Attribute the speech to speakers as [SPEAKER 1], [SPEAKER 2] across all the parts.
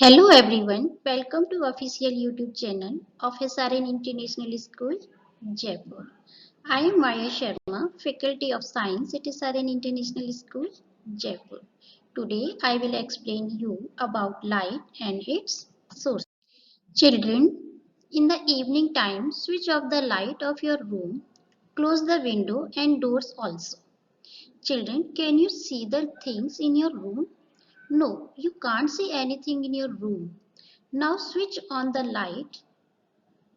[SPEAKER 1] Hello everyone, welcome to official YouTube channel of SRN International School, Jaipur. I am Maya Sharma, Faculty of Science at SRN International School, Jaipur. Today I will explain you about light and its source. Children, in the evening time, switch off the light of your room, close the window and doors also. Children, can you see the things in your room? No, you can't see anything in your room. Now switch on the light.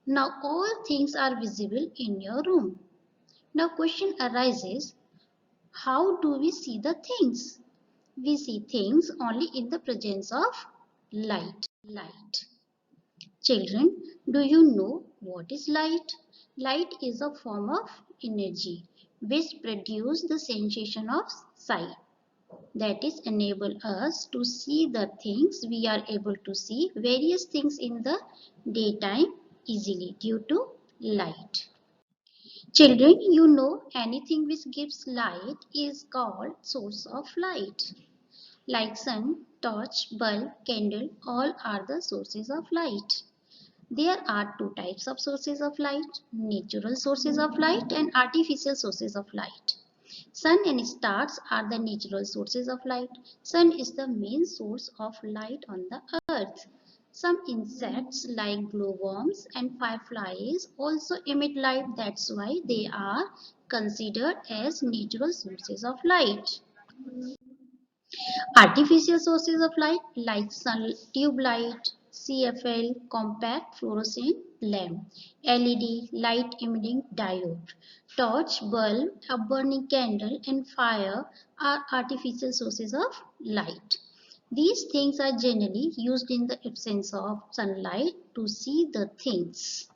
[SPEAKER 1] Now all things are visible in your room. Now question arises, how do we see the things? We see things only in the presence of light. Children, do you know what is light? Light is a form of energy which produces the sensation of sight. That is enable us to see the things. We are able to see various things in the daytime easily due to light. Children, you know anything which gives light is called source of light. Like sun, torch, bulb, candle, all are the sources of light. There are two types of sources of light, natural sources of light and artificial sources of light. Sun and stars are the natural sources of light. Sun is the main source of light on the earth. Some insects like glowworms and fireflies also emit light. That's why they are considered as natural sources of light. Artificial sources of light like sun tube light, CFL, compact fluorescent lamp, LED, light emitting diode, torch, bulb, a burning candle and fire are artificial sources of light. These things are generally used in the absence of sunlight to see the things.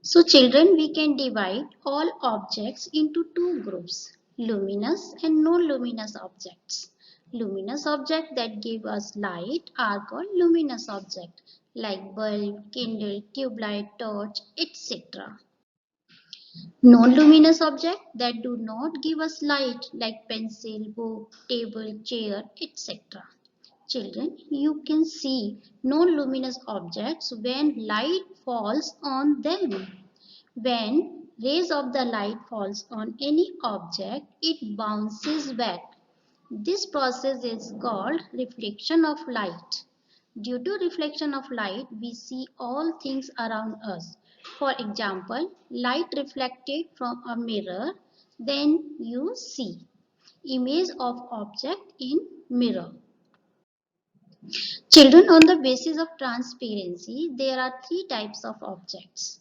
[SPEAKER 1] So children, we can divide all objects into two groups, luminous and non-luminous objects. Luminous objects that give us light are called luminous objects like bulb, candle, tube light, torch, etc. Non-luminous objects that do not give us light like pencil, book, table, chair, etc. Children, you can see non-luminous objects when light falls on them. When rays of the light falls on any object, it bounces back. This process is called reflection of light. Due to reflection of light, we see all things around us. For example, light reflected from a mirror, then you see image of object in mirror. Children, on the basis of transparency, there are three types of objects.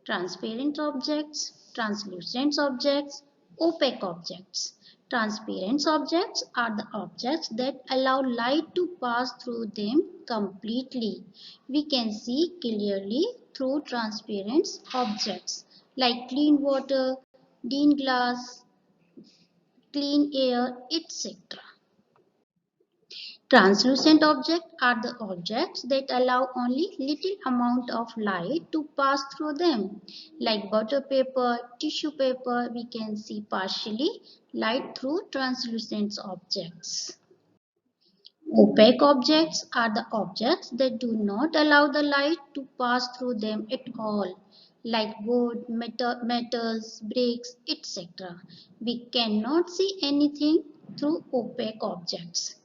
[SPEAKER 1] Transparent objects, translucent objects, opaque objects. Transparent objects are the objects that allow light to pass through them completely. We can see clearly through transparent objects like clean water, clean glass, clean air, etc. Translucent objects are the objects that allow only little amount of light to pass through them. Like butter paper, tissue paper, we can see partially light through translucent objects. Opaque objects are the objects that do not allow the light to pass through them at all, like wood, metals, bricks, etc. We cannot see anything through opaque objects.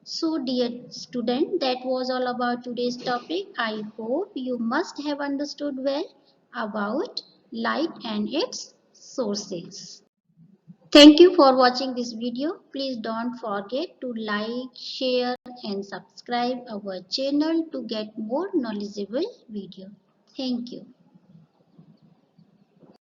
[SPEAKER 1] So dear student, that was all about today's topic. I hope you must have understood well about light and its sources. Thank you for watching this video. Please don't forget to like, share and subscribe our channel to get more knowledgeable video. Thank you.